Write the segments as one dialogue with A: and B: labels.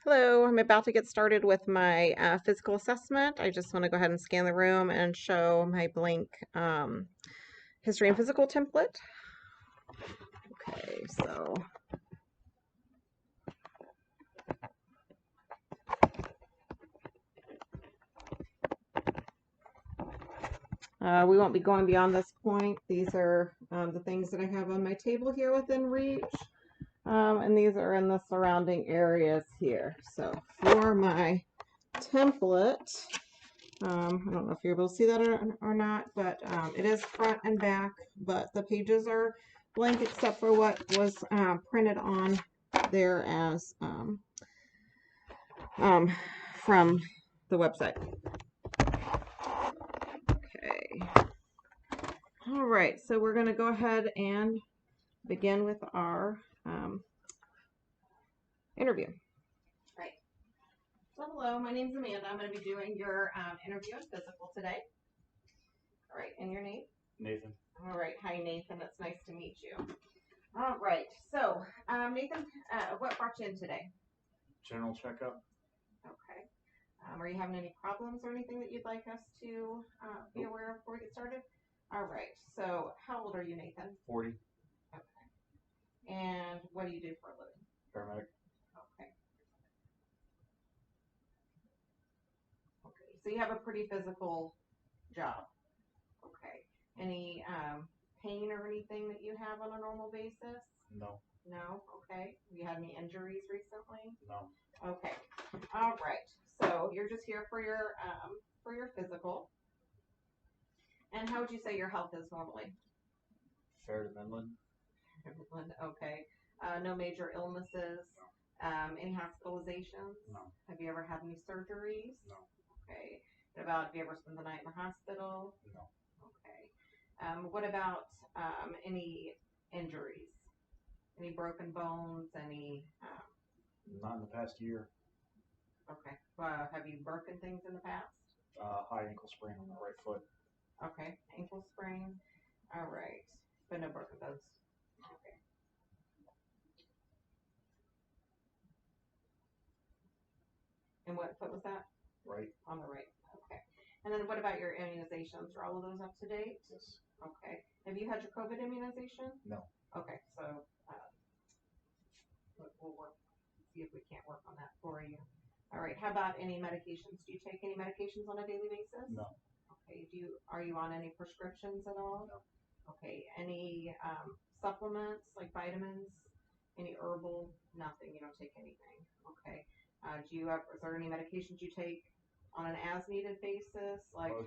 A: Hello, I'm about to get started with my physical assessment. I just want to go ahead and scan the room and show my blank history and physical template. Okay, so we won't be going beyond this point. These are the things that I have on my table here within reach. And these are in the surrounding areas here. So for my template, I don't know if you're able to see that or not, but it is front and back, but the pages are blank except for what was printed on there as from the website. Okay. All right, so we're going to go ahead and begin with our interview. Right. So hello, my name is Amanda. I'm going to be doing your interview and physical today. All right, and your name?
B: Nathan.
A: All right, hi Nathan, it's nice to meet you. All right, so Nathan, what brought you in today?
B: General checkup.
A: Okay. Are you having any problems or anything that you'd like us to be aware of before we get started? All right, so how old are you, Nathan?
B: 40.
A: Okay. And what do you do for a living?
B: Paramedic.
A: Okay. Okay, so you have a pretty physical job. Okay. Any pain or anything that you have on a normal basis?
B: No.
A: No? Okay. Have you had any injuries recently?
B: No.
A: Okay. All right. So you're just here for your physical. And how would you say your health is normally?
B: Fair to Midland.
A: Midland. Okay. No major illnesses.
B: No.
A: Any hospitalizations?
B: No.
A: Have you ever had any surgeries?
B: No.
A: Okay. What about, have you ever spent the night in the hospital?
B: No.
A: Okay. What about any injuries? Any broken bones? Any?
B: Not in the past year.
A: Okay. Have you broken things in the past?
B: High ankle sprain on the right foot.
A: Okay. Ankle sprain. All right. But no broken bones. Okay. And what foot was that?
B: Right.
A: On the right. Okay. And then what about your immunizations? Are all of those up to date?
B: Yes.
A: Okay. Have you had your COVID immunization?
B: No.
A: Okay. So we'll work, see if we can't work on that for you. All right. How about any medications? Do you take any medications on a daily basis?
B: No.
A: Okay. Are you on any prescriptions at all?
B: No.
A: Okay. Any supplements like vitamins? Any herbal? Nothing. You don't take anything. Okay. Is there any medications you take on an as-needed basis, like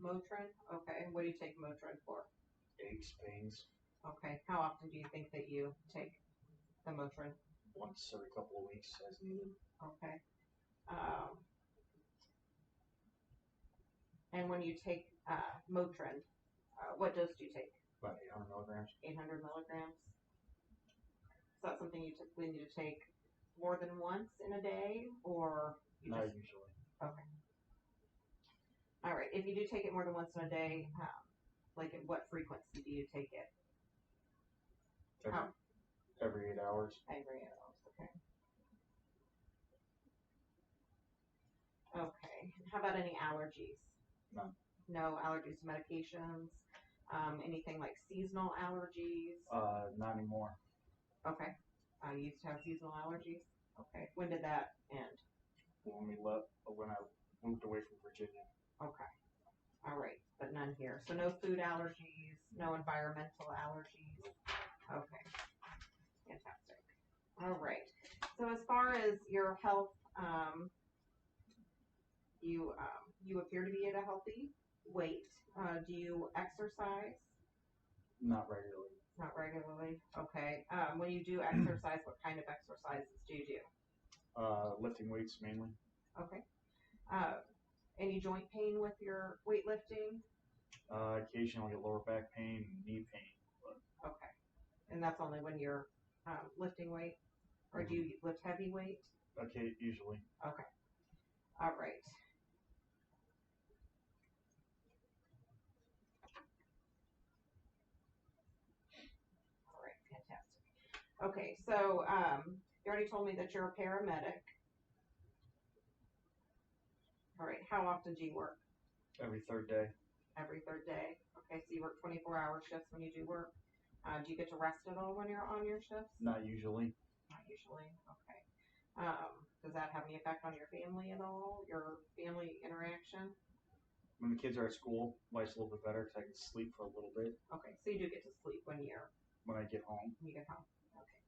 A: Motrin? Okay. What do you take Motrin for?
B: Aches, pains.
A: Okay. How often do you think that you take the Motrin?
B: Once every couple of weeks as needed.
A: Okay. And when you take Motrin, what dose do you take?
B: About 800 milligrams.
A: 800 milligrams. Is that something you typically need to take more than once in a day, or
B: Not usually.
A: Okay. All right. If you do take it more than once in a day, like at what frequency do you take it?
B: Every 8 hours.
A: Every 8 hours. Okay. Okay. How about any allergies?
B: None.
A: No allergies to medications. Anything like seasonal allergies?
B: Not anymore.
A: Okay. You used to have seasonal allergies? Okay. When did that end?
B: When I moved away from Virginia.
A: Okay. All right. But none here. So no food allergies, no environmental allergies. Okay. Fantastic. All right. So as far as your health, you appear to be at a healthy weight. Do you exercise?
B: Not regularly.
A: Not regularly. Okay. When you do exercise, what kind of exercises do you do?
B: Lifting weights mainly.
A: Okay. Any joint pain with your weightlifting?
B: Occasionally lower back pain, knee pain. But
A: Okay. And that's only when you're lifting weight? Or do you lift heavy weight?
B: Okay, usually.
A: Okay. All right. All right. Fantastic. Okay. So you already told me that you're a paramedic. All right. How often do you work?
B: Every third day.
A: Every third day. Okay, so you work 24-hour shifts when you do work. Do you get to rest at all when you're on your shifts?
B: Not usually.
A: Not usually. Okay. Does that have any effect on your family at all? Your family interaction?
B: When the kids are at school, life's a little bit better because I can sleep for a little bit
A: Okay, so you do get to sleep when you
B: get home.
A: get home. Okay,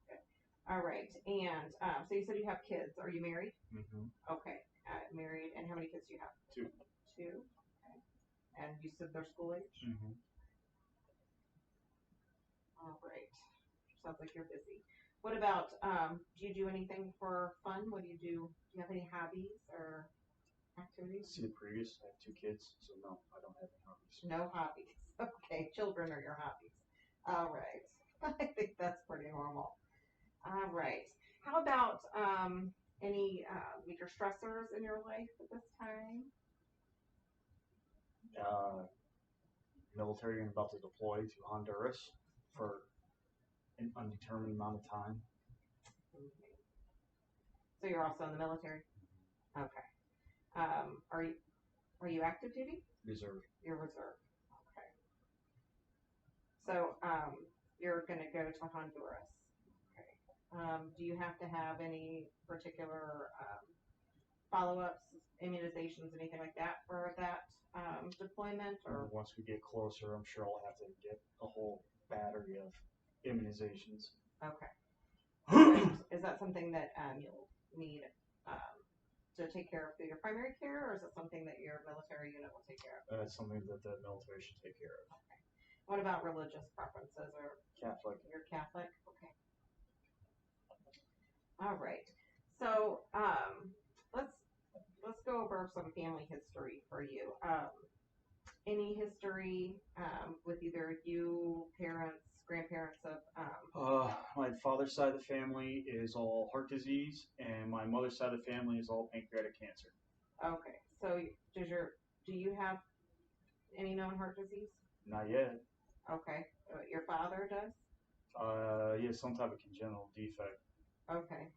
A: good. All right, and so you said you have kids. Are you married?
B: Mm-hmm.
A: Okay, married. And how many kids do you have?
B: 2.
A: 2. Okay. And you said they're school age?
B: Mm-hmm.
A: All right. Sounds like you're busy. What about, do you do anything for fun? What do you do? Do you have any hobbies or activities?
B: See the previous. I have 2 kids, so no, I don't have any hobbies.
A: No hobbies. Okay, children are your hobbies. All right. I think that's pretty normal. All right. How about any major stressors in your life at this time?
B: Military and about to deploy to Honduras for an undetermined amount of time.
A: Okay. So you're also in the military? Okay. Are you active duty?
B: Reserve.
A: You're reserve. Okay. So you're going to go to Honduras. Okay. Do you have to have any particular follow-ups, immunizations, anything like that for that deployment? Or
B: Once we get closer, I'm sure I'll have to get a whole battery of immunizations.
A: okay. Right. Is that something that you'll need to take care of through your primary care, or is it something that your military unit will take care of?
B: That's something that the military should take care of.
A: Okay. What about religious preferences? Or
B: Catholic.
A: you're Catholic? Okay. All right. So let's go over some family history for you. Any history with either you, parents, grandparents of
B: My father's side of the family is all heart disease, and my mother's side of the family is all pancreatic cancer.
A: okay. So do you have any known heart disease?
B: Not yet.
A: Okay. Your father does?
B: Yeah, some type of congenital defect.
A: Okay.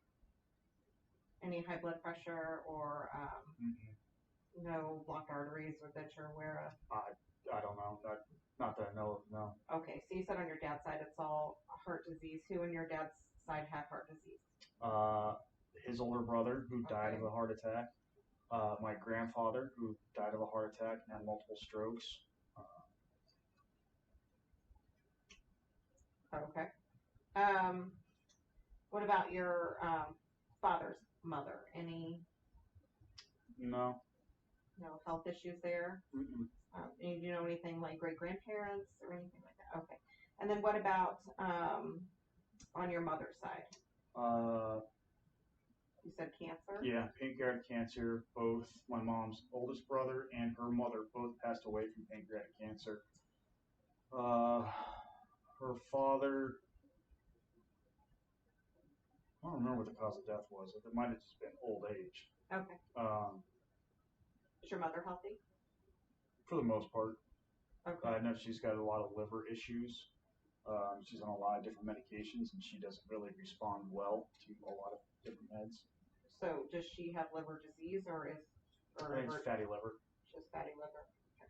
A: Any high blood pressure or no blocked arteries or that you're aware of?
B: I don't know. Not that I know of, no.
A: Okay, so you said on your dad's side it's all heart disease. Who on your dad's side have heart disease?
B: His older brother, who died
A: Okay.
B: of a heart attack. My grandfather, who died of a heart attack and had multiple strokes.
A: Okay. What about your father's mother? Any
B: No.
A: health issues there?
B: Mm-mm.
A: And do you know anything like great grandparents or anything like that? Okay. And then what about on your mother's side? You said cancer?
B: Yeah, pancreatic cancer. Both my mom's oldest brother and her mother both passed away from pancreatic cancer. Her father, I don't remember what the cause of death was. It might have just been old age.
A: Okay. Is your mother healthy?
B: For the most part.
A: Okay.
B: I know she's got a lot of liver issues. She's on a lot of different medications, and she doesn't really respond well to a lot of different meds.
A: So does she have liver disease or is
B: I think it's fatty liver.
A: Just fatty liver? Okay.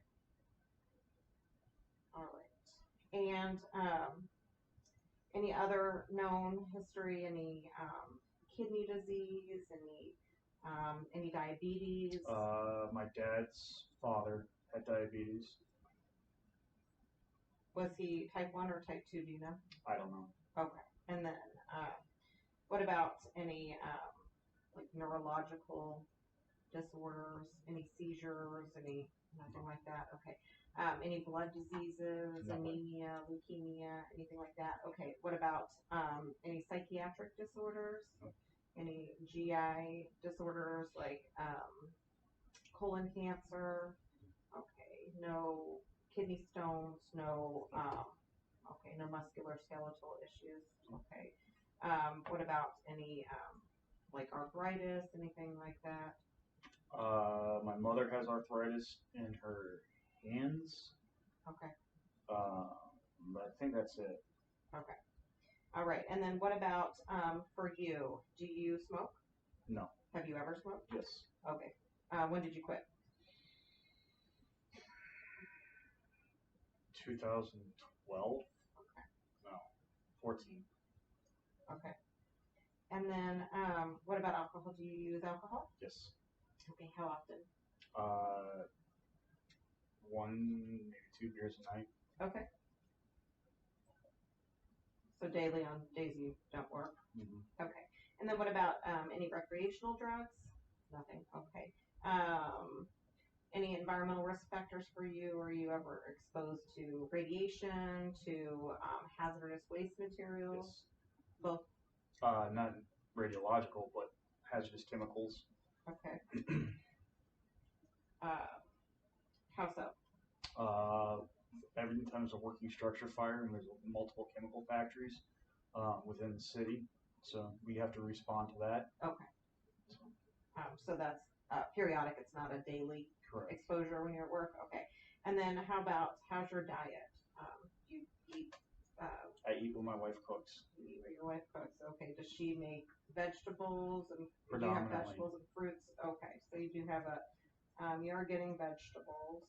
A: All right. And any other known history? Any kidney disease? Any diabetes?
B: My dad's father had diabetes.
A: Was he type 1 or type 2? Do you know?
B: I don't know.
A: Okay. And then what about any like neurological disorders? Any seizures? Nothing like that? Okay. Any blood diseases?
B: Nothing.
A: Anemia, leukemia, anything like that? Okay. What about any psychiatric disorders?
B: No.
A: Any GI disorders like colon cancer? Okay. No kidney stones? No. Okay. No musculoskeletal issues? Okay. What about any like arthritis? Anything like that?
B: My mother has arthritis in her hands.
A: Okay.
B: But I think that's it.
A: Okay. All right. And then what about for you? Do you smoke?
B: No.
A: Have you ever smoked?
B: Yes.
A: Okay. When did you quit?
B: 2012?
A: Okay.
B: No, 14.
A: Okay. And then, what about alcohol? Do you use alcohol?
B: Yes.
A: Okay. How often?
B: One, maybe 2 beers a night.
A: Okay. So daily on days you don't work?
B: Mm-hmm.
A: Okay. And then what about any recreational drugs? Nothing. Okay. Um, any environmental risk factors for you? Are you ever exposed to radiation, to hazardous waste materials?
B: Yes.
A: Both.
B: Not radiological, but hazardous chemicals.
A: Okay. uh, how so?
B: Every time there's a working structure fire and there's multiple chemical factories within the city, so we have to respond to that.
A: Okay. So that's periodic. It's not a daily
B: Correct.
A: exposure when you're at work. Okay. And then how's your diet? You eat.
B: I eat what my wife cooks.
A: You eat what your wife cooks. Okay. Does she make vegetables and do you have
B: Predominantly.
A: vegetables and fruits? Okay. So you do have a. You are getting vegetables.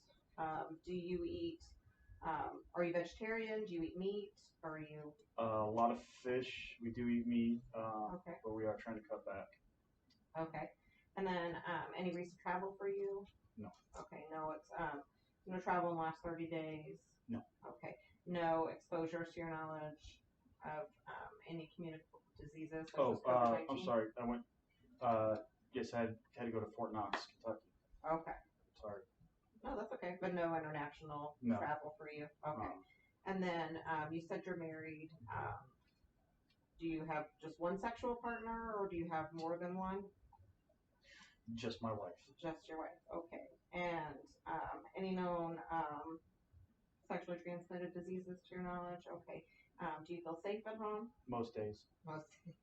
A: Do you eat? Are you vegetarian? Do you eat meat? Or are you?
B: A lot of fish. We do eat meat,
A: Okay.
B: but we are trying to cut back.
A: Okay. And then any recent travel for you?
B: No.
A: Okay. No, it's no travel in the last 30 days.
B: No.
A: Okay. No exposures to your knowledge of any communicable diseases such
B: Oh,
A: as COVID-19?
B: I'm sorry. I went. Yes, I had to go to Fort Knox, Kentucky.
A: Okay.
B: Sorry.
A: No, that's okay. But no international travel for you. Okay. And then you said you're married. Do you have just one sexual partner, or do you have more than one?
B: Just my wife.
A: Just your wife. Okay. And any known sexually transmitted diseases to your knowledge? Okay. Do you feel safe at home?
B: Most days.
A: Most days.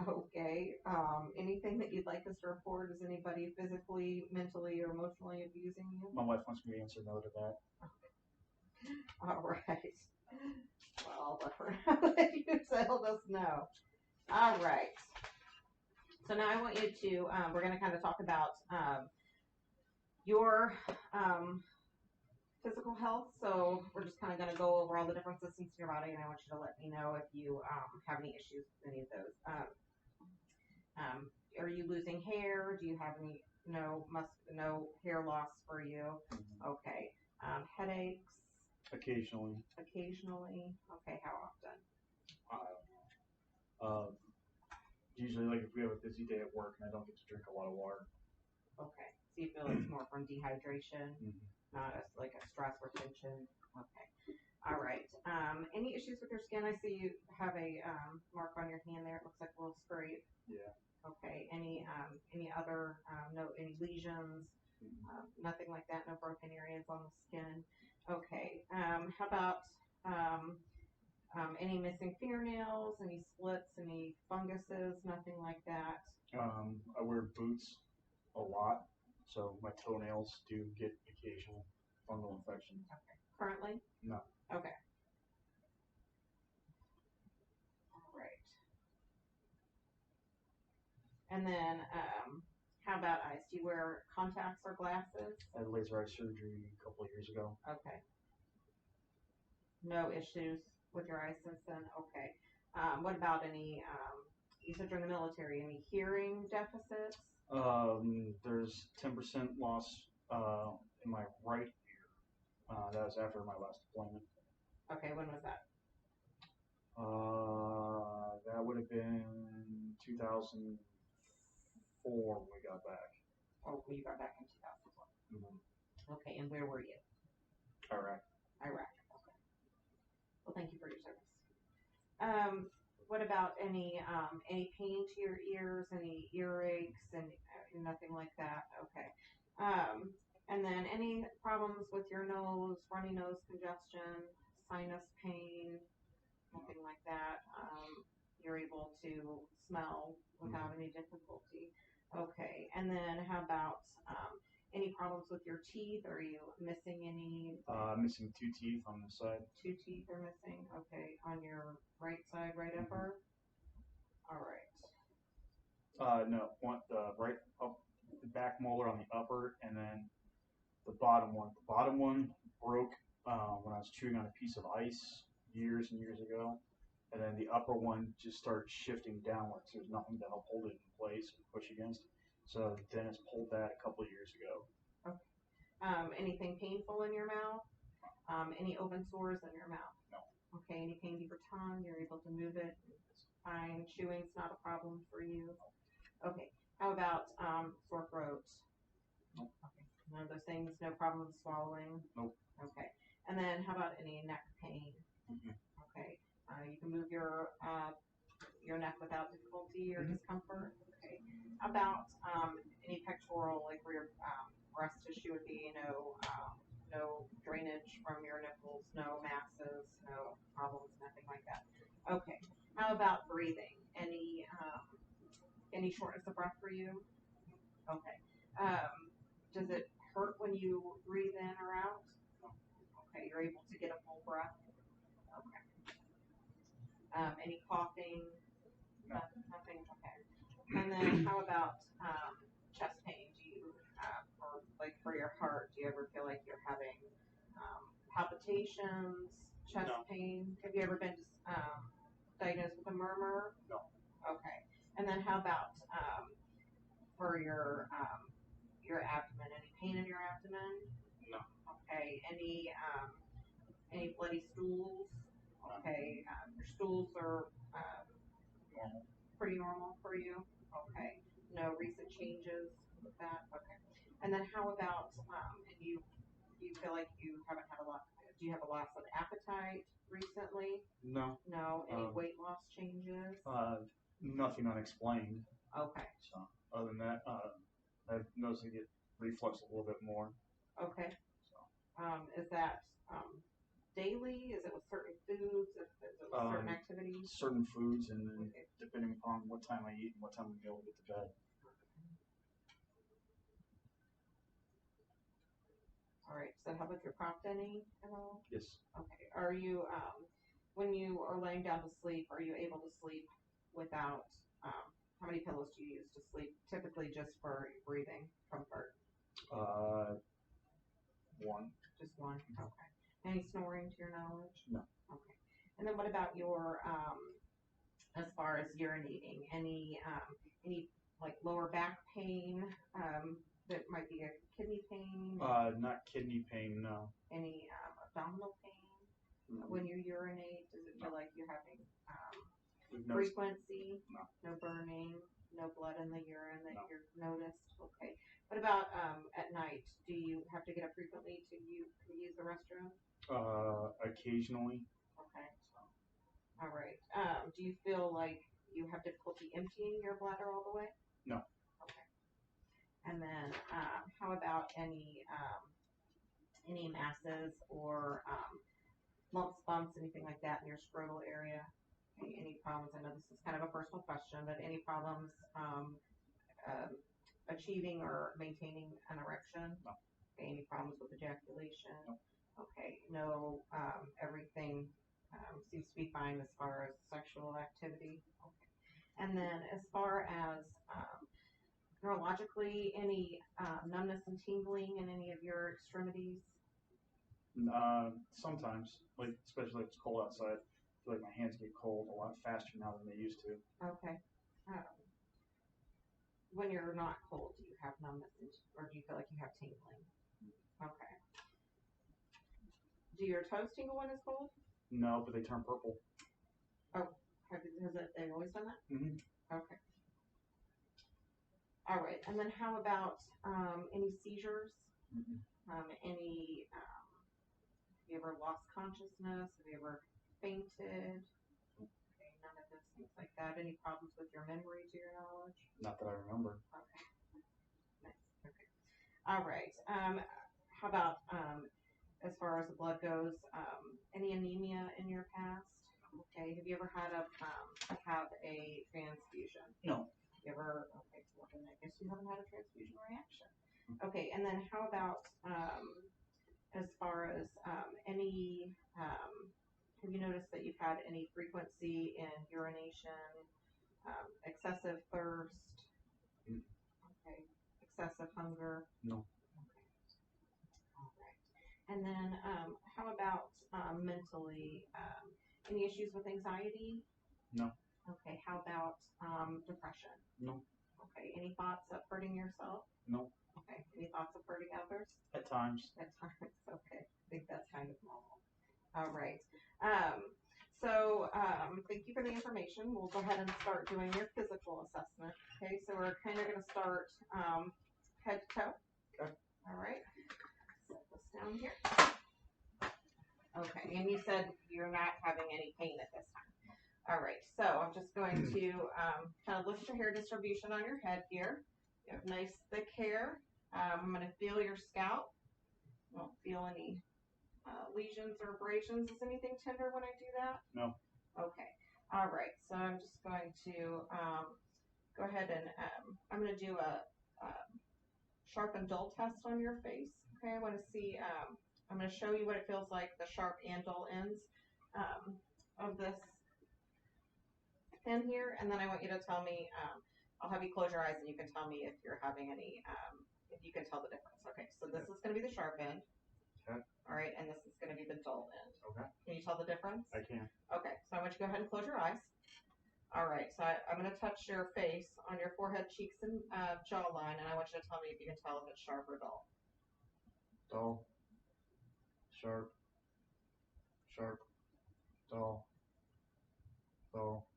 A: Okay. Anything that you'd like us to report? Is anybody physically, mentally, or emotionally abusing you?
B: My wife wants me to answer no to that.
A: All right. Well, let her know that you told us no. All right. So now I want you to, we're going to kind of talk about your physical health. So we're just kind of going to go over all the different systems in your body, and I want you to let me know if you have any issues with any of those. Are you losing hair? Do you have any no hair loss for you?
B: Mm-hmm.
A: Okay. Headaches?
B: Occasionally.
A: Occasionally. Okay. How often?
B: I don't know. Usually, like if we have a busy day at work and I don't get to drink a lot of water.
A: Okay. So you feel it's more from dehydration,
B: Mm-hmm.
A: not as like a stress or tension. Okay. All right. Any issues with your skin? I see you have a mark on your hand there. It looks like a little scrape.
B: Yeah.
A: Okay. Any other any lesions? Nothing like that. No broken areas on the skin. Okay. How about any missing fingernails? Any splits? Any funguses? Nothing like that.
B: I wear boots a lot, so my toenails do get occasional fungal infections.
A: Okay. Currently?
B: No.
A: Okay. All right. And then, how about eyes? Do you wear contacts or glasses?
B: I had laser eye surgery a couple of years ago.
A: Okay. No issues with your eyes since then? Okay. What about any, you said you're in the military, any hearing deficits?
B: There's 10% loss in my right ear. That was after my last deployment.
A: Okay, when was that?
B: That would have been 2004 when we got back.
A: Oh, you got back in 2004.
B: Mm-hmm.
A: Okay, and where were you?
B: Iraq.
A: Iraq. Okay. Well, thank you for your service. What about any pain to your ears, any earaches, and nothing like that? Okay. And then any problems with your nose, runny nose congestion, sinus pain, nothing like that. You're able to smell without any difficulty. Okay. And then how about any problems with your teeth? Are you missing any?
B: Missing 2 teeth on the side.
A: 2 teeth are missing. Okay. On your right side, right upper? All right.
B: No, one, the right up, back molar on the upper, and then the bottom one. The bottom one broke when I was chewing on a piece of ice years and years ago, and then the upper one just started shifting downwards. There's nothing to help hold it in place or push against. So the dentist pulled that a couple of years ago.
A: Okay. Anything painful in your mouth? Any open sores in your mouth?
B: No.
A: Okay. Any pain to your tongue? You're able to move it? Fine. Chewing's not a problem for you? Okay. How about sore throat?
B: Nope.
A: Okay. None of those things? No problem swallowing?
B: Nope.
A: Okay. And then how about any neck pain?
B: Mm-hmm.
A: Okay. You can move your neck without difficulty or discomfort? Okay. How about any pectoral, like where your breast tissue would be? No drainage from your nipples, no masses, no problems, nothing like that. Okay. How about breathing? Any shortness of breath for you? Okay. Does it hurt when you breathe in or out? Okay. You're able to get a full breath? Okay. Any coughing?
B: No.
A: Nothing? Okay. And then how about chest pain? Do you, for your heart, do you ever feel like you're having palpitations, chest pain? Have you ever been diagnosed with a murmur?
B: No.
A: Okay. And then how about for your abdomen? Any pain in your abdomen?
B: No.
A: Okay. Any bloody stools? Okay. Your stools are
B: Normal.
A: pretty normal for you? Okay. No recent changes with that? Okay. And then how about, and you feel like you haven't had do you have a loss of appetite recently?
B: No.
A: No. Any weight loss changes?
B: Nothing unexplained.
A: Okay.
B: So other than that, I've noticed I get reflux a little bit more.
A: Okay.
B: So.
A: Is that daily? Is it with certain foods? Is it with certain activities?
B: Certain foods, and then depending upon what time I eat and what time I'm able to get to bed.
A: All right. Does that help with your crop denning at all?
B: Yes.
A: Okay. Are you, when you are laying down to sleep, are you able to sleep without, how many pillows do you use to sleep? Typically just for breathing comfort?
B: One.
A: Just one? Okay. Any snoring to your knowledge?
B: No.
A: Okay. And then what about your, as far as urinating, any like lower back pain, that might be a kidney pain?
B: Not kidney pain, no.
A: Any abdominal pain? When you urinate, does it feel like you're having frequency?
B: No.
A: No burning? No blood in the urine that you've noticed? Okay. What about at night? Do you have to get up frequently to use the restroom?
B: Occasionally.
A: Okay. All right. Do you feel like you have difficulty emptying your bladder all the way?
B: No.
A: Okay. And then how about any masses or lumps, bumps, anything like that in your scrotal area? Okay, any problems? I know this is kind of a personal question, but any problems achieving or maintaining an erection?
B: No.
A: Okay, any problems with ejaculation?
B: No.
A: Okay, no, everything seems to be fine as far as sexual activity. Okay. And then as far as neurologically, any numbness and tingling in any of your extremities?
B: Sometimes, like especially if it's cold outside, I feel like my hands get cold a lot faster now than they used to.
A: Okay. When you're not cold, do you have numbness or do you feel like you have tingling? Okay. Do your toes tingle when it's cold?
B: No, but they turn purple.
A: Oh, has they always done that?
B: Mm-hmm.
A: Okay. All right. And then how about any seizures?
B: Mm-hmm.
A: Have you ever lost consciousness? Have you ever fainted? Okay, none of those things like that. Any problems with your memory to your knowledge?
B: Not that I remember.
A: Okay. Nice. Okay. All right. How about as far as the blood goes, any anemia in your past? Okay. Have you ever had have a transfusion?
B: No.
A: You ever? Okay. Well, then I guess you haven't had a transfusion reaction. Okay. And then how about as far as any? Have you noticed that you've had any frequency in urination, excessive thirst? Okay. excessive hunger?
B: No.
A: Okay. All right. And then how about mentally? Any issues with anxiety?
B: No.
A: Okay. How about depression?
B: No.
A: Okay. Any thoughts of hurting yourself?
B: No.
A: Okay. Any thoughts of hurting others?
B: At times.
A: At times. Okay. I think that's kind of normal. All right. Thank you for the information. We'll go ahead and start doing your physical assessment. Okay, so we're kind of going to start head to toe.
B: Okay.
A: All right. Set this down here. Okay, and you said you're not having any pain at this time. All right, so I'm just going to kind of look at your hair distribution on your head here. You have nice thick hair. I'm going to feel your scalp. Won't feel any lesions or abrasions. Is anything tender when I do that?
B: No.
A: Okay. All right. So I'm just going to go ahead and I'm going to do a sharp and dull test on your face. Okay. I want to see. I'm going to show you what it feels like, the sharp and dull ends of this pen here, and then I want you to tell me. I'll have you close your eyes, and you can tell me if you're having any. If you can tell the difference. Okay. So this is going to be the sharp end.
B: Okay.
A: All right, and this is going to be the dull end.
B: Okay.
A: Can you tell the difference?
B: I can.
A: Okay, so I want you to go ahead and close your eyes. All right, so I'm going to touch your face on your forehead, cheeks, and jawline, and I want you to tell me if you can tell if it's sharp or dull.
B: Dull. Sharp. Sharp. Dull. Dull.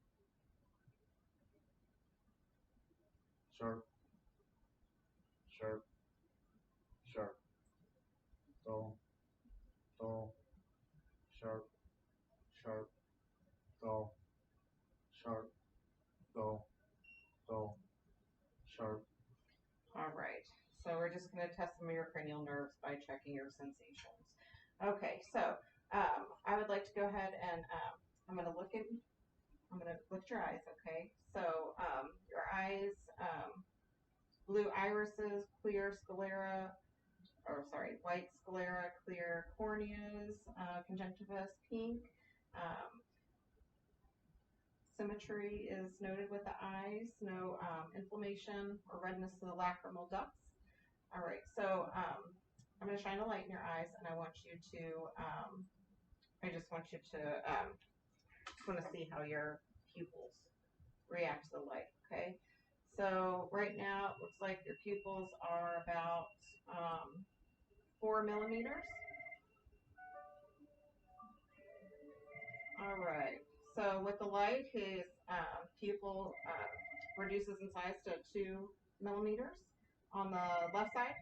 B: Sharp. Sharp. Sharp. Dull. Dull. Sharp. Sharp. Dull. Sharp. Dull. Dull. Sharp.
A: All right, so we're just going to test some of your cranial nerves by checking your sensations. Okay, so I would like to go ahead and I'm going to look at your eyes. Okay, so your eyes, blue irises, clear sclera, white sclera, clear corneas, conjunctivus, pink. Symmetry is noted with the eyes, no inflammation or redness in the lacrimal ducts. All right, so I'm going to shine a light in your eyes, and I want you to, I just want to see how your pupils react to the light, okay? So right now, it looks like your pupils are about 4 millimeters. All right. So with the light, his pupil reduces in size to 2 millimeters on the left side.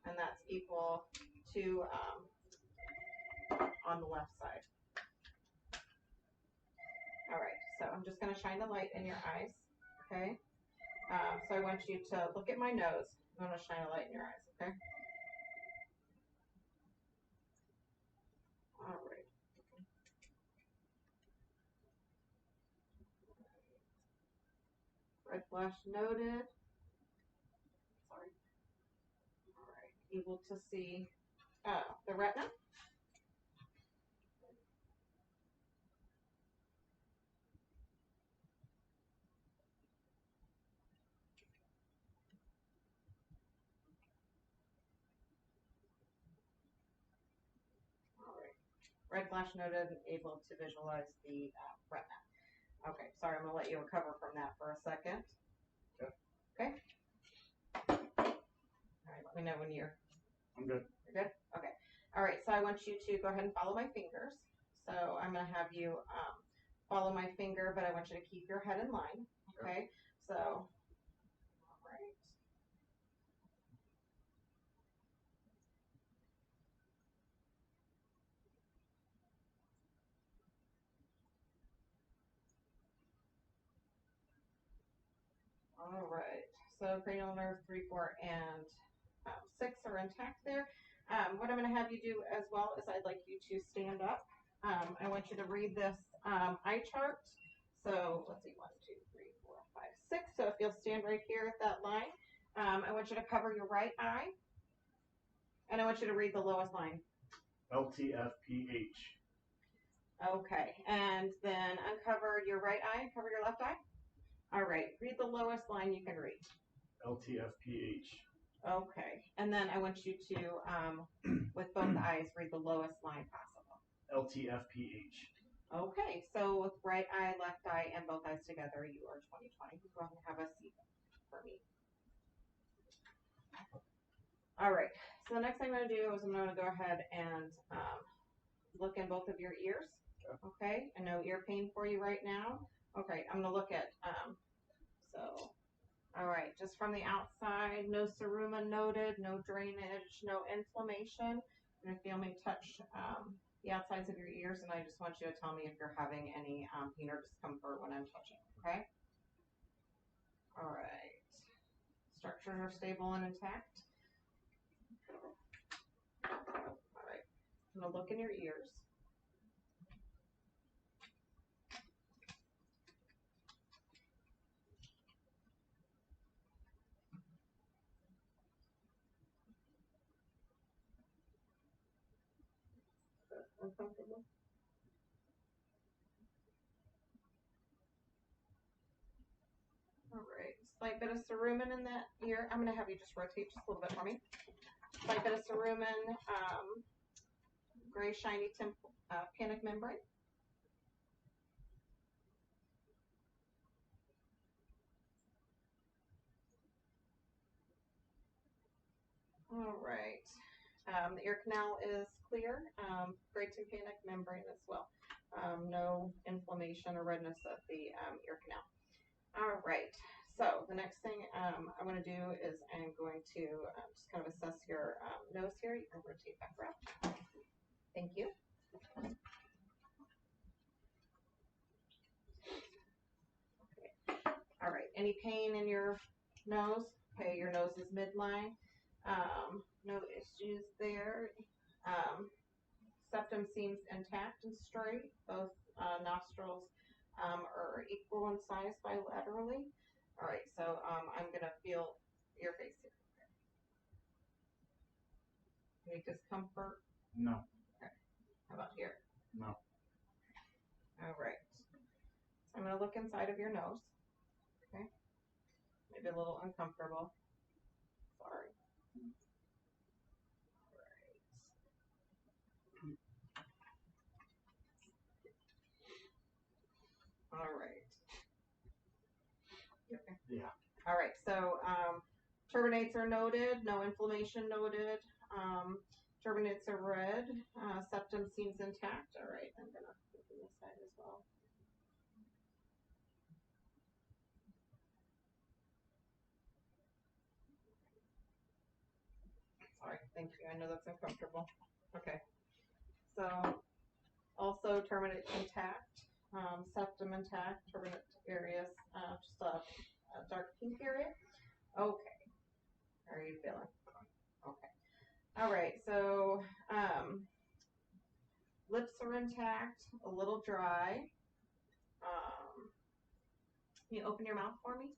A: And that's equal to on the left side. All right. So I'm just going to shine the light in your eyes. Okay. So I want you to look at my nose. I'm going to shine a light in your eyes. Okay. All right. Red flash noted. Sorry. All right. Able to see the retina. All right. Red flash noted, able to visualize the retina. Okay, sorry, I'm going to let you recover from that for a second.
B: Okay.
A: Okay? All right, let me know when
B: I'm good.
A: you're good? Okay. All right, so I want you to go ahead and follow my fingers. So I'm going to have you follow my finger, but I want you to keep your head in line. Okay? So, all right. All right. So cranial nerve 3, 4, and 6 are intact there. What I'm going to have you do as well is I'd like you to stand up. I want you to read this eye chart. So let's see, 1, 2, 3, 4, 5, 6. So if you'll stand right here at that line, I want you to cover your right eye, and I want you to read the lowest line.
B: LTFPH.
A: Okay, and then uncover your right eye and cover your left eye. All right, read the lowest line you can read.
B: LTFPH.
A: Okay, and then I want you to, with both eyes, read the lowest line possible.
B: LTFPH.
A: Okay, so with right eye, left eye, and both eyes together, you are 2020. Go ahead and have a seat for me. All right, so the next thing I'm going to do is I'm going to go ahead and look in both of your ears. Okay, and no ear pain for you right now. Okay, I'm going to look at, all right, just from the outside, no seruma noted, no drainage, no inflammation. You're going to feel me touch the outsides of your ears, and I just want you to tell me if you're having any pain or discomfort when I'm touching, okay? All right. Structures are stable and intact. All right. I'm going to look in your ears. Uncomfortable? All right. Slight bit of cerumen in that ear. I'm going to have you just rotate just a little bit for me. Slight bit of cerumen, gray shiny tympanic membrane. All right. The ear canal is clear, gray tympanic membrane as well. No inflammation or redness of the ear canal. All right. So the next thing I want to do is I'm going to just kind of assess your nose here. You can rotate back around. Thank you. Okay. All right. Any pain in your nose? Okay, your nose is midline. No issues there. Septum seems intact and straight. Both nostrils are equal in size bilaterally. All right, so I'm going to feel your face here. Any discomfort?
B: No.
A: Okay. How about here?
B: No.
A: All right. So I'm going to look inside of your nose. Okay. Maybe a little uncomfortable. Sorry. All right. Okay.
B: Yeah.
A: All right. So turbinates are noted. No inflammation noted. Turbinates are red. Septum seems intact. All right. I'm going to look on this side as well. Sorry. Thank you. I know that's uncomfortable. Okay. So also turbinates intact. Septum intact. Turbinate areas just a dark pink area. Okay. How are you feeling? Okay. All right. So lips are intact, a little dry. Can you open your mouth for me?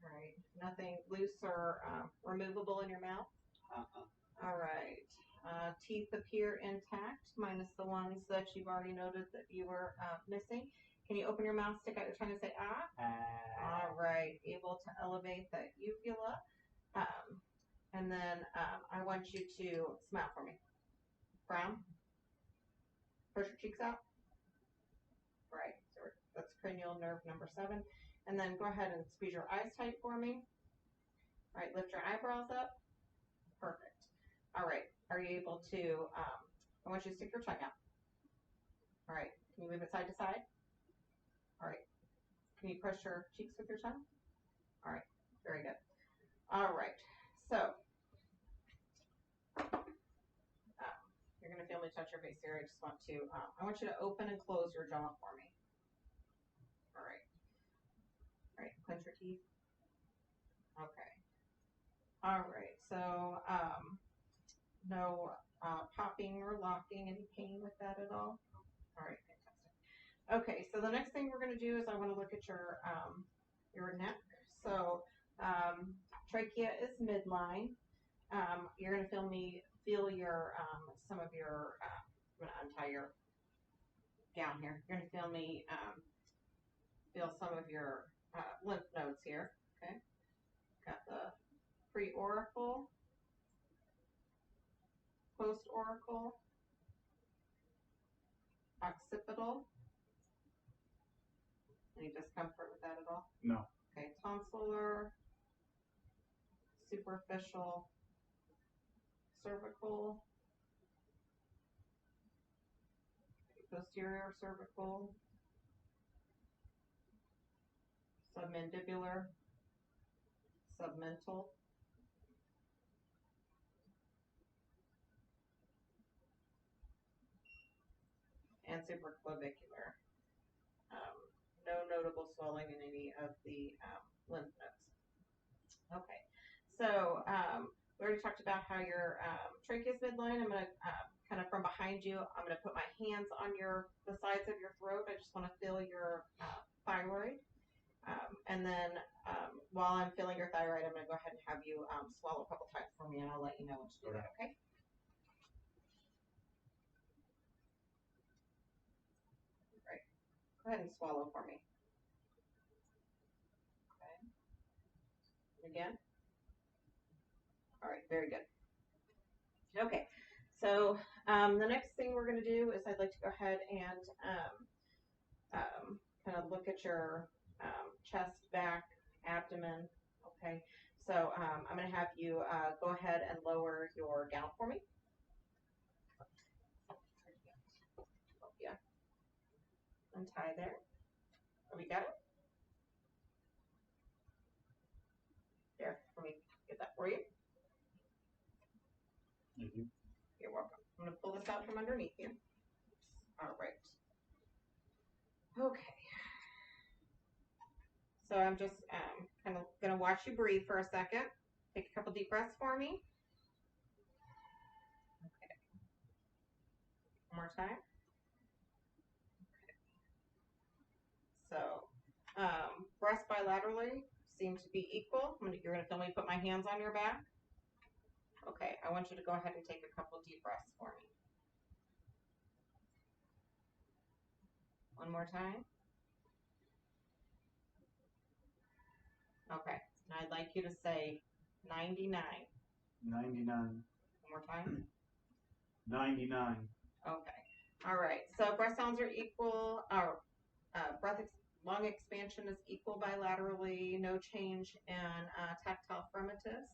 A: All right. Nothing loose or removable in your mouth? All right. Teeth appear intact, minus the ones that you've already noted that you were missing. Can you open your mouth, stick out your tongue, and say, ah? All right. Able to elevate that uvula. And then I want you to smile for me. Frown. Push your cheeks out. Right. So that's cranial nerve number 7. And then go ahead and squeeze your eyes tight for me. All right. Lift your eyebrows up. Perfect. All right. Are you able to, I want you to stick your tongue out. All right. Can you move it side to side? All right. Can you push your cheeks with your tongue? All right. Very good. All right. So you're going to feel me touch your face here. I just want to, I want you to open and close your jaw for me. All right. All right. Clench your teeth. Okay. All right. So no popping or locking. Any pain with that at all? All right. Fantastic. Okay. So the next thing we're going to do is I want to look at your neck. So trachea is midline. You're going to feel your some of your. I'm going to untie your gown here. You're going to feel me feel some of your lymph nodes here. Okay. Got the pre-auricle, post-auricle, occipital. Any discomfort with that at all?
B: No.
A: Okay, tonsillar, superficial, cervical, posterior cervical, submandibular, submental, and supraclavicular. No notable swelling in any of the lymph nodes. Okay, so we already talked about how your trachea is midline. I'm going to kind of from behind you, I'm going to put my hands on the sides of your throat. I just want to feel your thyroid. And then while I'm feeling your thyroid, I'm going to go ahead and have you swallow a couple times for me, and I'll let you know when to do that, okay? Right. Go ahead and swallow for me. Okay. Again. All right, very good. Okay, so the next thing we're going to do is I'd like to go ahead and kind of look at your chest, back, abdomen. Okay, so I'm going to have you go ahead and lower your gown for me. Yeah. Untie there. Oh, we got it? There, let me get that for you.
B: Mm-hmm.
A: You're welcome. I'm going to pull this out from underneath you. All right. Okay. So I'm just kind of going to watch you breathe for a second. Take a couple deep breaths for me. Okay. One more time. Okay. So breaths bilaterally seem to be equal. You're going to feel me put my hands on your back. Okay. I want you to go ahead and take a couple deep breaths for me. One more time. Okay. Now I'd like you to say 99.
B: 99.
A: One more time.
B: 99.
A: Okay. All right. So breath sounds are equal. Our lung expansion is equal bilaterally. No change in tactile fremitus.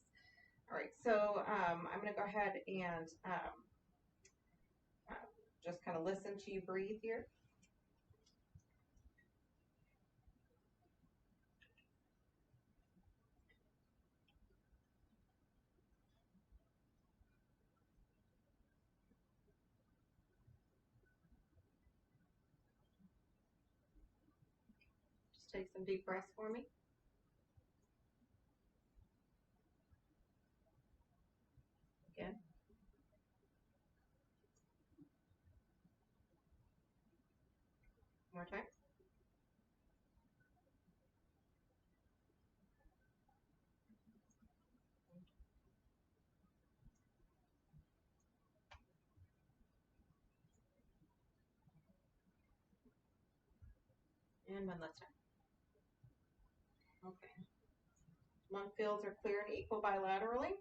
A: All right. So I'm going to go ahead and just kind of listen to you breathe here. Just take some deep breaths for me. Again. One more time. And one last time. Okay. Lung fields are clear and equal bilaterally.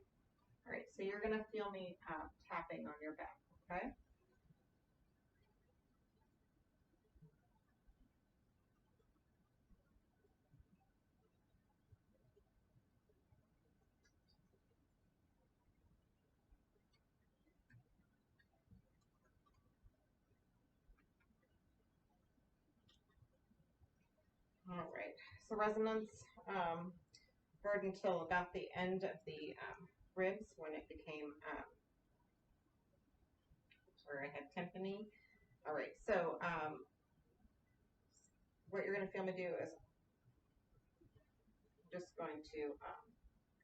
A: All right. So you're going to feel me tapping on your back. Okay. All right. So resonance heard until about the end of the ribs when it became, sorry, I had tympany. All right. So what you're going to feel me do is just going to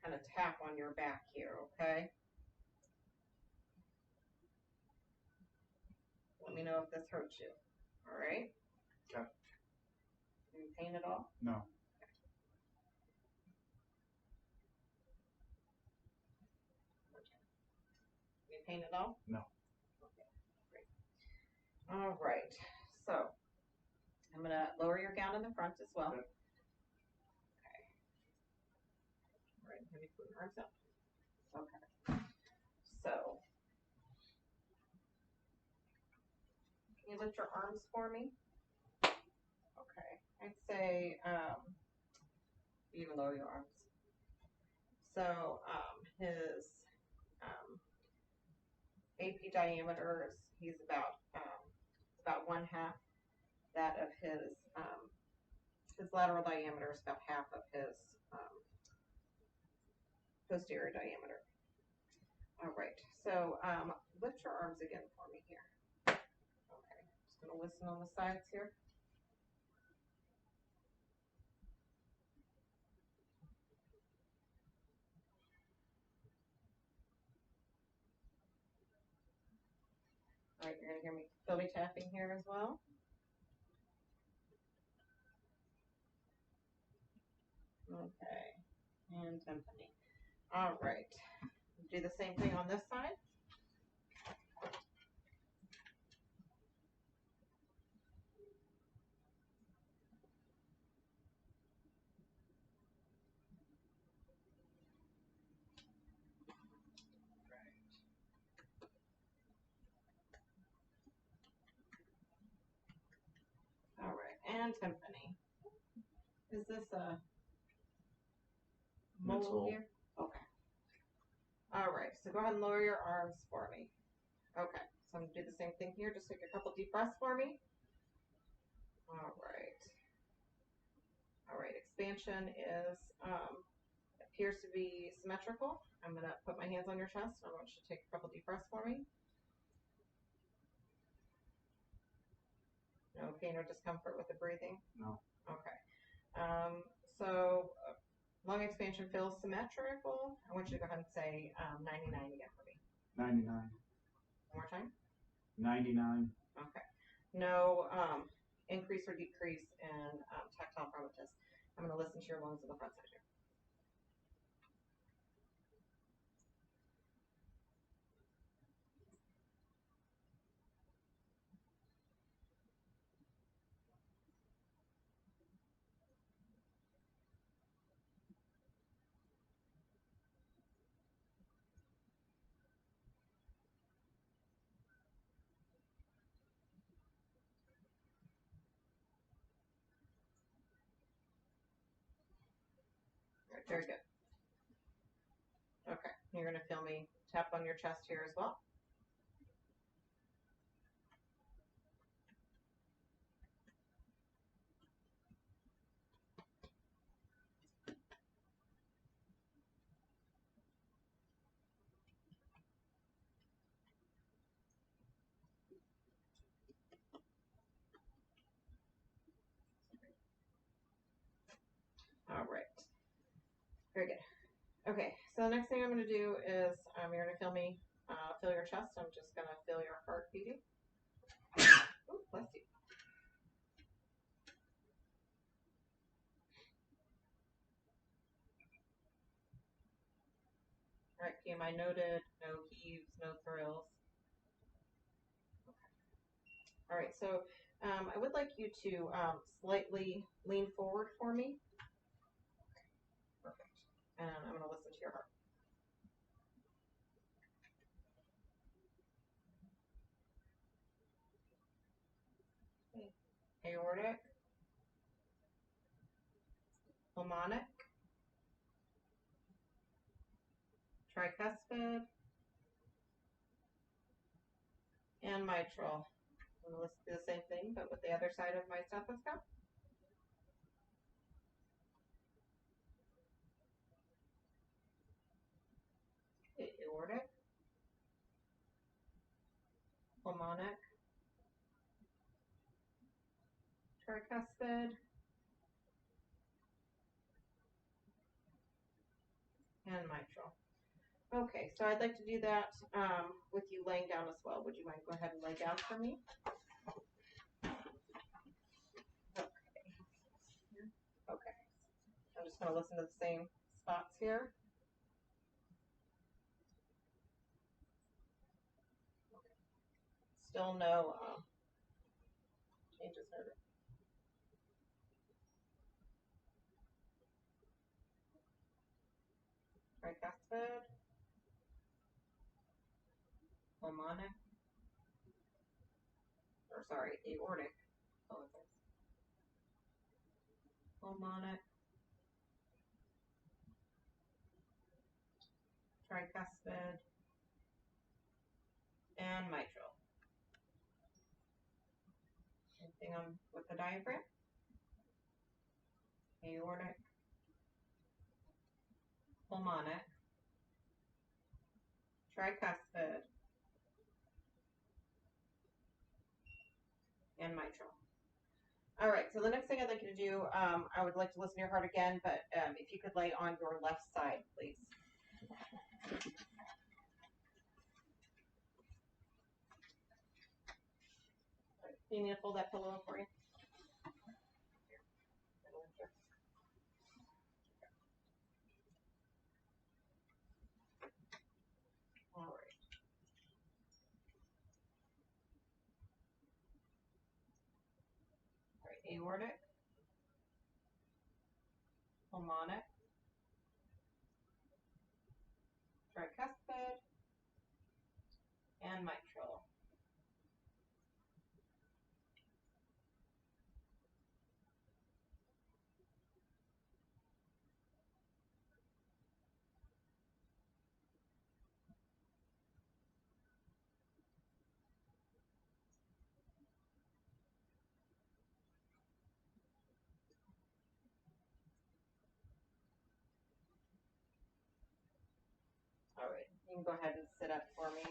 A: kind of tap on your back here, okay? Let me know if this hurts you. All right?
B: Okay.
A: Any pain at all?
B: No.
A: Any pain at all?
B: No.
A: Okay, great. All right. So the front as well.
B: Okay.
A: Okay. All right, have you put your arms up? Okay. So, can you lift your arms for me? Okay. I'd say even lower your arms. So, his AP diameter is he's about 1/2 that of his lateral diameter is about half of his posterior diameter. All right, so lift your arms again for me here. Okay, just gonna listen on the sides here. All right, you're gonna feel me tapping here as well. Okay, and tympani. All right, do the same thing on this side. All right, and tympani. Is this a mole here? Okay. All right, so go ahead and lower your arms for me. Okay, so I'm gonna do the same thing here. Just take a couple deep breaths for me. All right. All right, expansion is appears to be symmetrical. I'm gonna put my hands on your chest. I want you to take a couple deep breaths for me. No pain or discomfort with the breathing?
B: No.
A: Okay. So lung expansion feels symmetrical. I want you to go ahead and say 99 again for me.
B: 99.
A: One more time.
B: 99.
A: Okay. No increase or decrease in tactile chromatis. I'm going to listen to your lungs on the front side here. All right, very good. Okay, you're going to feel me tap on your chest here as well. All right, very good. Okay, so the next thing I'm going to do is you're going to feel your chest. I'm just going to feel your heart beating. Ooh, bless you. All right, PMI noted, no heaves, no thrills. Okay. All right, so I would like you to slightly lean forward for me. Perfect. And I'm going to listen to your heart. Okay. Aortic, pulmonic, tricuspid, and mitral. I'm going to listen to the same thing, but with the other side of my stethoscope. Okay, aortic, pulmonic, tricuspid, and mitral. Okay, so I'd like to do that with you laying down as well. Would you mind go ahead and lay down for me? Okay. I'm just going to listen to the same spots here. Still no changes noted. tricuspid, pulmonic, or sorry, aortic, pulmonic, tricuspid, and mitral. Anything on with the diaphragm? Aortic, pulmonic, tricuspid, and mitral. All right, so the next thing I'd like you to do, I would like to listen to your heart again, but if you could lay on your left side, please. Do you need to fold that pillow up for you? All right. All right, aortic, pulmonic, tricuspid, and mitral. All right, you can go ahead and sit up for me.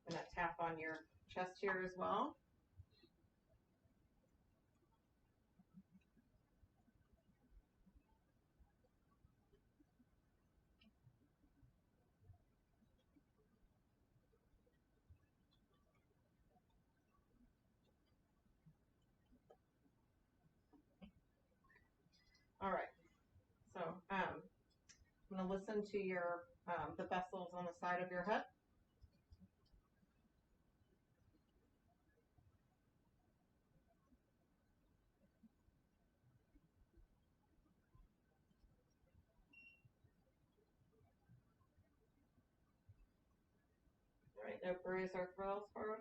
A: I'm going to tap on your chest here as well. All right, so I'm going to listen to your the vessels on the side of your head. All right, no bruise or thrills forward.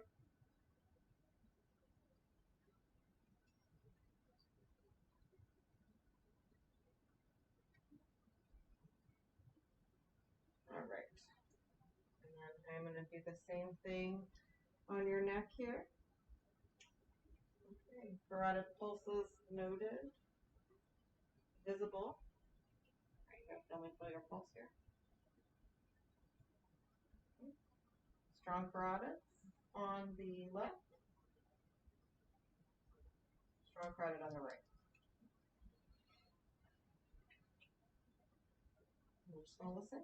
A: All right, and then I'm going to do the same thing on your neck here. Okay, carotid pulses noted, visible. All right, you got to feel your pulse here. Okay. Strong carotids on the left, strong carotid on the right. We're just going to listen.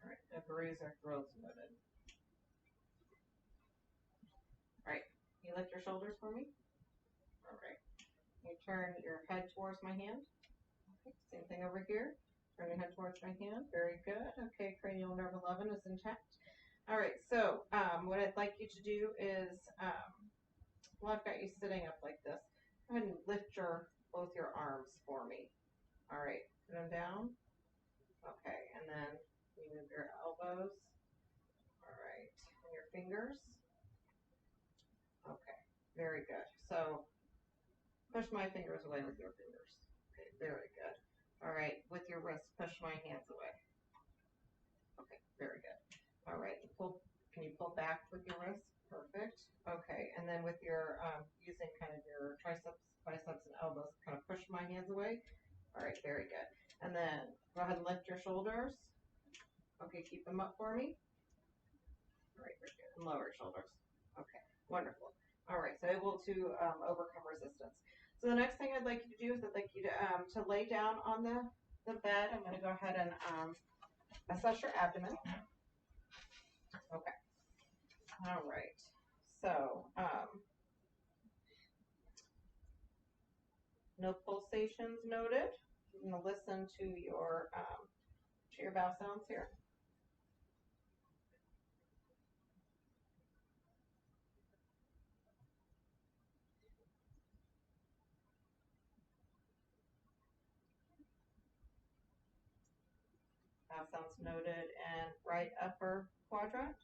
A: All right, no bruise or thrills noted. All right, you lift your shoulders for me. All right, you turn your head towards my hand. Okay, same thing over here. Turn your head towards my hand. Very good. Okay, cranial nerve 11 is intact. All right, so what I'd like you to do is, well, I've got you sitting up like this. Go ahead and lift both your arms for me. All right, put them down. Okay, and then you move your elbows. All right, and your fingers. Okay, very good. So push my fingers away with your fingers. Okay, very good. All right, with your wrist, push my hands away. Okay, very good. All right, can you pull back with your wrist? Perfect. Okay, and then with your, using kind of your triceps, biceps, and elbows, kind of push my hands away. All right, very good. And then go ahead and lift your shoulders. Okay, keep them up for me. All right, very good. And lower your shoulders. Okay, wonderful. All right, so able to overcome resistance. So the next thing I'd like you to do is I'd like you to lay down on the bed. I'm going to go ahead and assess your abdomen. Okay. All right. So no pulsations noted. I'm going to listen to your bowel sounds here. Bowel sounds noted in right upper quadrant.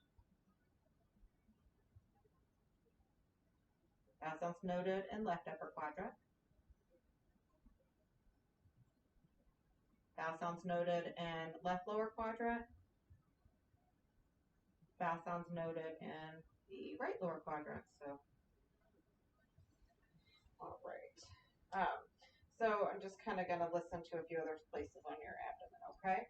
A: Bowel sounds noted in left upper quadrant. Bowel sounds noted in left lower quadrant. Bowel sounds noted in the right lower quadrant. So, all right. So I'm just kind of going to listen to a few other places on your abdomen, okay?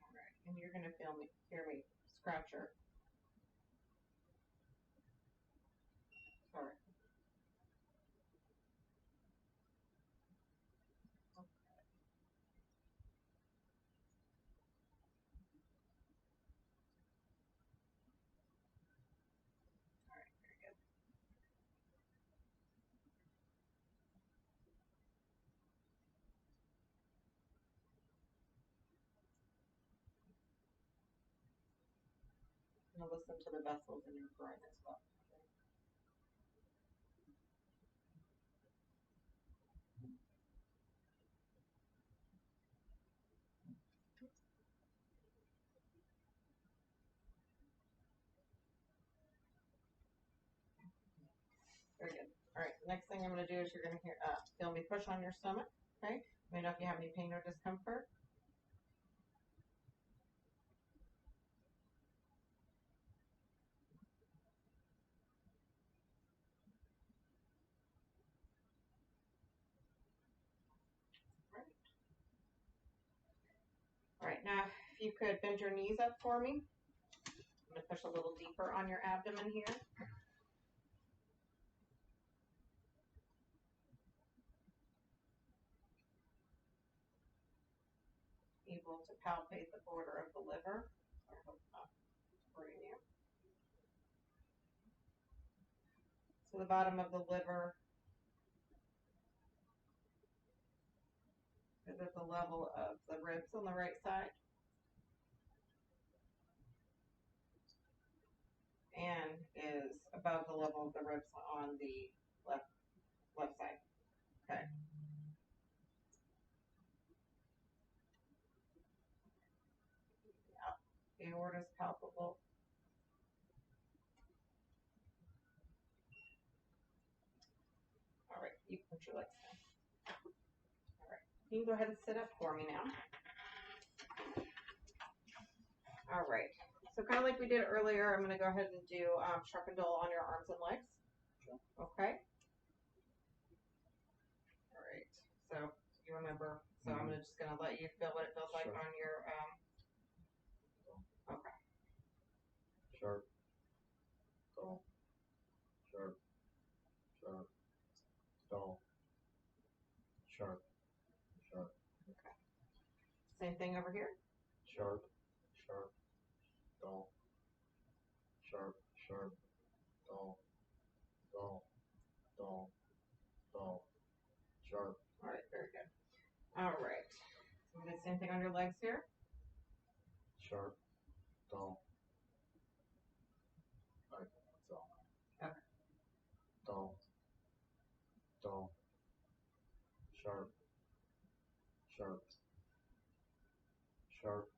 A: All right. And you're going to hear me scratch your. All right. All right. Very good. I'm going to listen to the vessels in your groin as well. Very good. All right. Next thing I'm going to do is you're going to feel me push on your stomach. Okay. Let me know if you have any pain or discomfort. All right. All right. Now, if you could bend your knees up for me. I'm going to push a little deeper on your abdomen here. Able to palpate the border of the liver. I hope not hurting you. So the bottom of the liver is at the level of the ribs on the right side. And is above the level of the ribs on the left side. Okay. Yeah. The aorta is palpable. All right, you can put your legs down. All right, you can go ahead and sit up for me now. All right, so kind of like we did earlier, I'm going to go ahead and do sharp and dull on your arms and legs. Okay. All right, so you remember, so I'm just going to let you feel what it feels like on your, okay.
B: Sharp, dull, sharp, sharp, dull, sharp, sharp.
A: Okay. Same thing over here.
B: Sharp, sharp, dull, sharp, sharp, dull, dull, dull, dull, sharp.
A: All right, very good. All right, so we do the same thing on your legs here.
B: Sharp, dull. That's all.
A: Okay.
B: Dull, dull, sharp, sharp, sharp,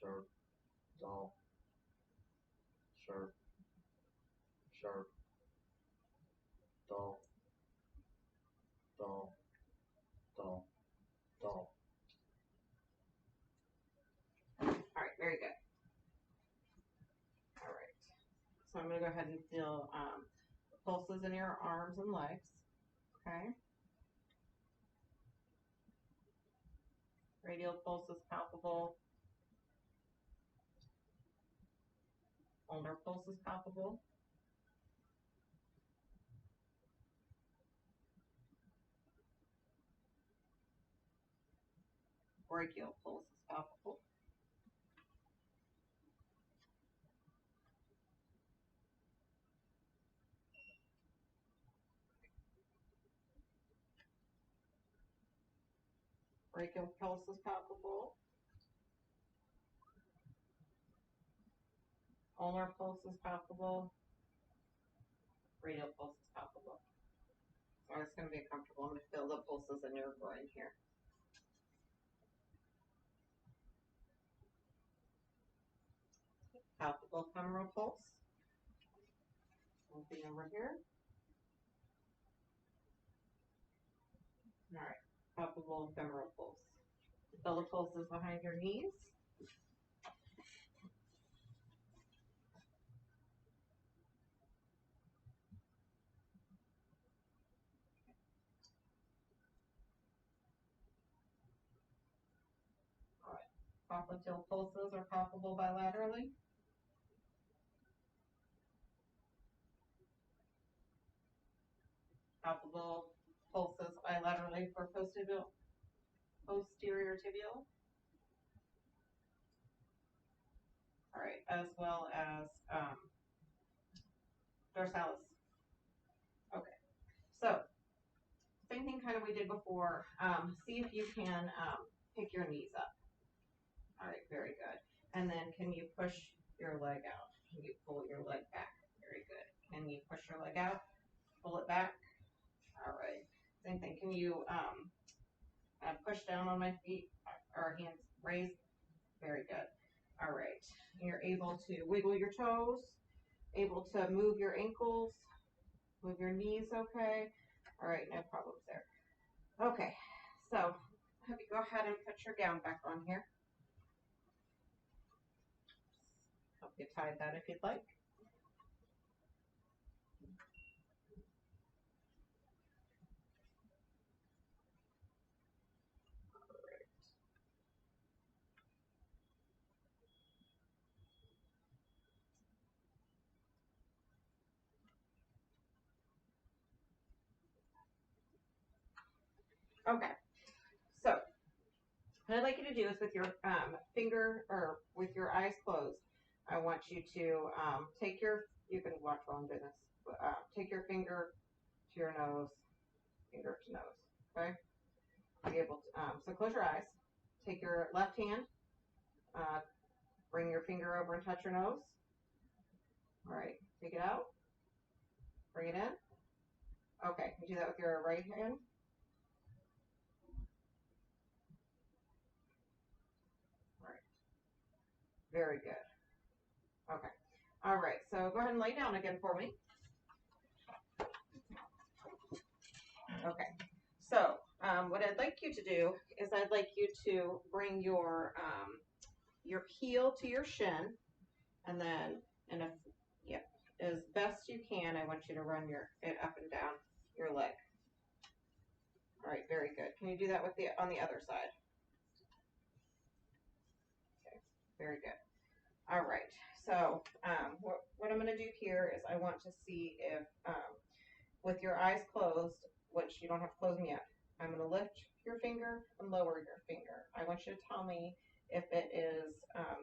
B: sharp, dull, sharp, sharp, dull, dull, dull, dull.
A: ahead and feel pulses in your arms and legs. Okay. Radial pulses palpable. Ulnar pulses palpable. Brachial pulses palpable. Brachial pulses palpable. Ulnar pulses palpable. Radial pulses palpable. So it's going to be comfortable. I'm going to feel the pulses in your groin here. Palpable femoral pulse. Moving over here. All right. Palpable femoral pulse. Feel the pulses behind your knees. All right. Popliteal pulses are palpable bilaterally. Palpable pulses bilaterally for posterior tibial. All right, as well as dorsalis. Okay, so same thing kind of we did before. See if you can pick your knees up. All right, very good. And then can you push your leg out? Can you pull your leg back? Very good. Can you push your leg out? Pull it back. All right. Same thing. Can you push down on my feet or hands raised? Very good. All right. You're able to wiggle your toes, able to move your ankles, move your knees okay. All right, no problems there. Okay, so have you go ahead and put your gown back on here. Help you tie that if you'd like. Okay, so what I'd like you to do is with your finger or with your eyes closed, I want you to take your, you can watch while I'm doing this, take your finger to your nose, finger to nose, okay? Be able to, so close your eyes, take your left hand, bring your finger over and touch your nose. All right, take it out, bring it in. Okay, you do that with your right hand. All right, very good. Okay, all right, so go ahead and lay down again for me. Okay, so what I'd like you to do is I'd like you to bring your heel to your shin, and then as best you can, I want you to run it up and down your leg. All right, very good. Can you do that with on the other side? Okay, very good. All right, so what I'm going to do here is I want to see if, with your eyes closed, which you don't have to close them yet, I'm going to lift your finger and lower your finger. I want you to tell me if it is,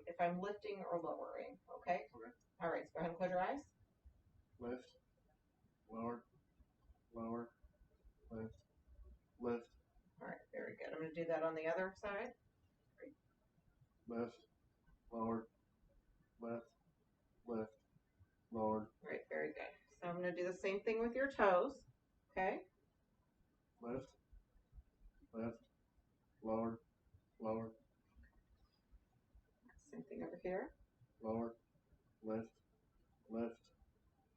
A: if I'm lifting or lowering, okay?
B: Okay.
A: All right, so go ahead and close your eyes.
B: Lift, lower, lower, lift, lift.
A: All right, very good. I'm going to do that on the other side.
B: Lift, lower, lift, lift, lower.
A: All right, very good. So I'm going to do the same thing with your toes, okay?
B: Lift, lift, lower, lower.
A: Same thing over here.
B: Lower, lift, lift,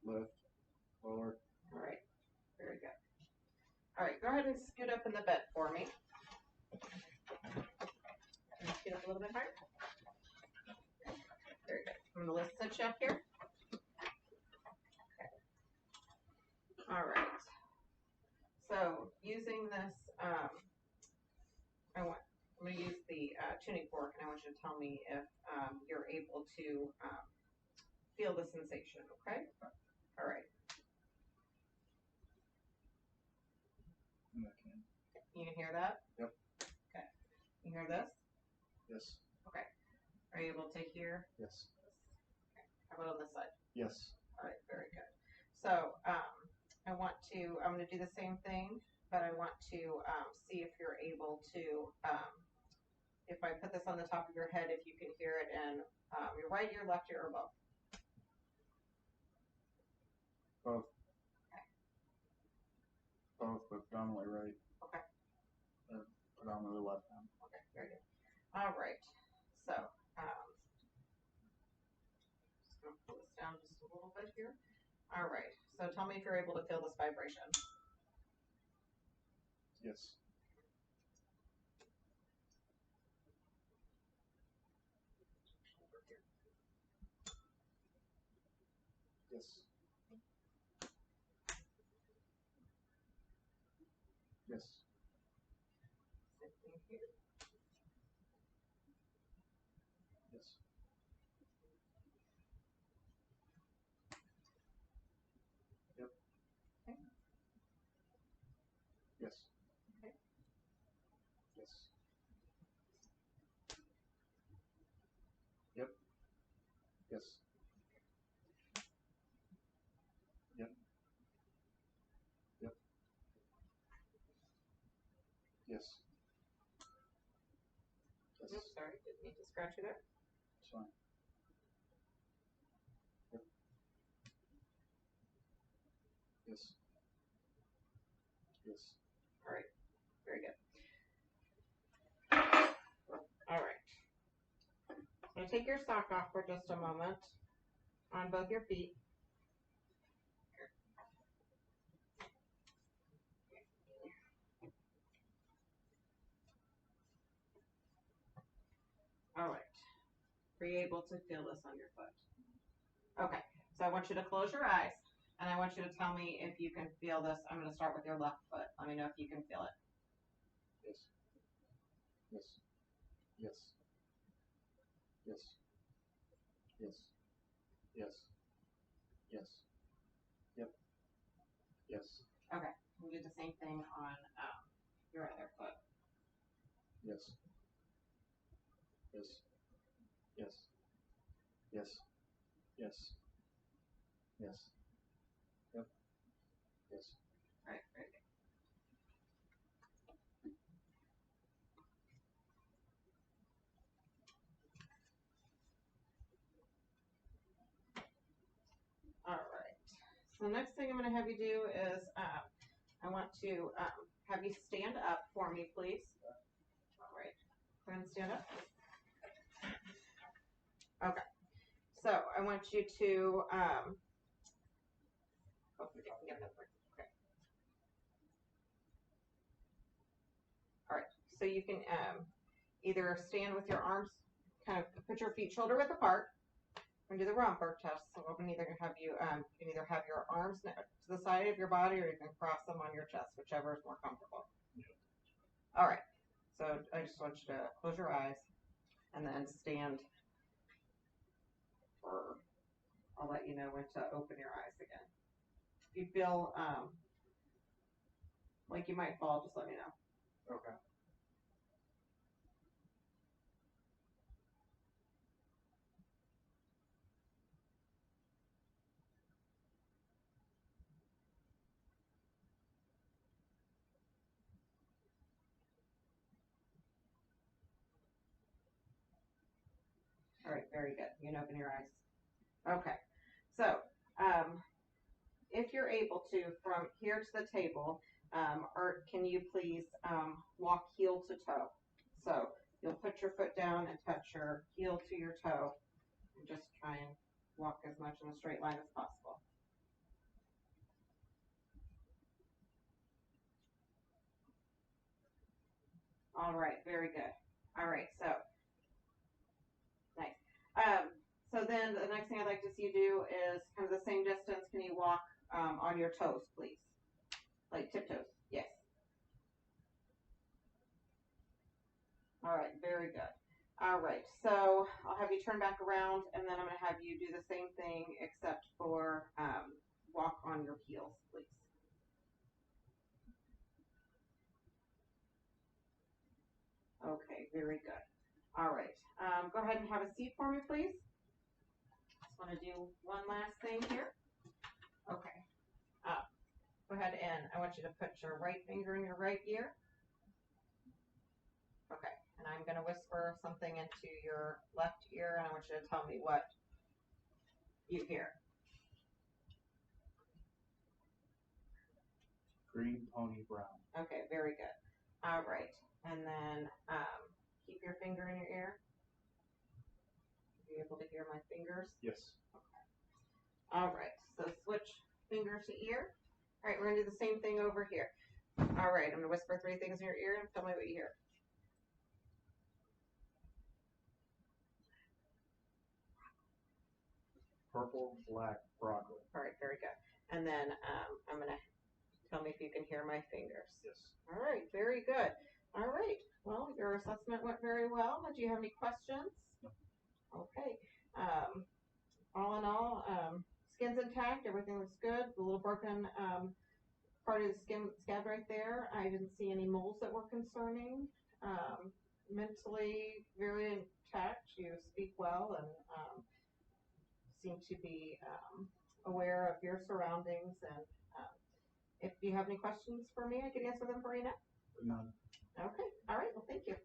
B: lift, lower.
A: All right, very good. All right, go ahead and scoot up in the bed for me. And scoot up a little bit higher. Very good. I'm going to lift the chest here. All right. So using this, I'm going to use the tuning fork, and I want you to tell me if you're able to feel the sensation, okay? All right.
B: Okay.
A: You can hear that?
B: Yep.
A: Okay. You hear this?
B: Yes.
A: Okay. Are you able to hear?
B: Yes.
A: Okay. How about on this side?
B: Yes.
A: All right, very good. So I'm going to do the same thing, but I want to see if you're able to, if I put this on the top of your head, if you can hear it in your right ear, left ear, or both.
B: Both.
A: Okay.
B: Both, but predominantly right.
A: Okay.
B: Predominantly left hand.
A: Okay, very good. All right. So just going to pull this down just a little bit here. All right. So tell me if you're able to feel this vibration.
B: Yes. Yes. Yes.
A: Same thing here.
B: Yes. Yep.
A: Okay.
B: Yes.
A: Okay.
B: Yes. Yep. Yes. Yep. Yep. Yes. Yes.
A: Oops, sorry, didn't mean to scratch you there.
B: It's fine. Yep. Yes. Yes.
A: All right, very good. All right. I'm going to take your sock off for just a moment on both your feet. All right. Are you able to feel this on your foot? Okay. So I want you to close your eyes, and I want you to tell me if you can feel this. I'm going to start with your left foot. Let me know if you can feel it.
B: Yes. Yes. Yes. Yes. Yes. Yes. Yes. Yep. Yes.
A: Okay. We'll do the same thing on your other foot.
B: Yes. Yes. Yes. Yes. Yes. Yes. Yep. Yes.
A: All right. Very good. All right. So the next thing I'm going to have you do is I want to have you stand up for me, please. All right. Go ahead and stand up. Okay. So I want you to, hopefully I can get that working. Okay. All right. So you can either stand with your arms, kind of put your feet shoulder width apart, and do the Romberg test. So I'm either have you, you can either have your arms to the side of your body, or you can cross them on your chest, whichever is more comfortable. All right. So I just want you to close your eyes and then stand for, I'll let you know when to open your eyes again. If you feel like you might fall, just let me know.
B: Okay.
A: All right, very good. You can open your eyes. Okay. So, if you're able to, from here to the table, or can you please walk heel to toe? So you'll put your foot down and touch your heel to your toe, and just try and walk as much in a straight line as possible. All right, very good. All right, so nice. So then the next thing I'd like to see you do is kind of the same distance. Can you walk on your toes, please. Like tiptoes. Yes. All right, very good. All right, so I'll have you turn back around, and then I'm going to have you do the same thing except for walk on your heels, please. Okay, very good. All right, go ahead and have a seat for me, please. Just want to do one last thing here. Okay, go ahead and I want you to put your right finger in your right ear. Okay, and I'm going to whisper something into your left ear, and I want you to tell me what you hear.
B: Green, pony, brown.
A: Okay, very good. All right, and then keep your finger in your ear. Are you able to hear my fingers?
B: Yes.
A: Okay. All right, so switch finger to ear. All right, we're going to do the same thing over here. All right, I'm going to whisper 3 things in your ear and tell me what you hear.
B: Purple, black, broccoli.
A: All right, very good. And then I'm going to tell me if you can hear my fingers.
B: Yes.
A: All right, very good. All right, well, your assessment went very well. Do you have any questions?
B: No.
A: Okay. All in all, skin's intact. Everything looks good. The little broken part of the skin scab right there, I didn't see any moles that were concerning. Mentally very intact. You speak well and seem to be aware of your surroundings. And if you have any questions for me, I can answer them for you now.
B: None.
A: Okay. All right. Well, thank you.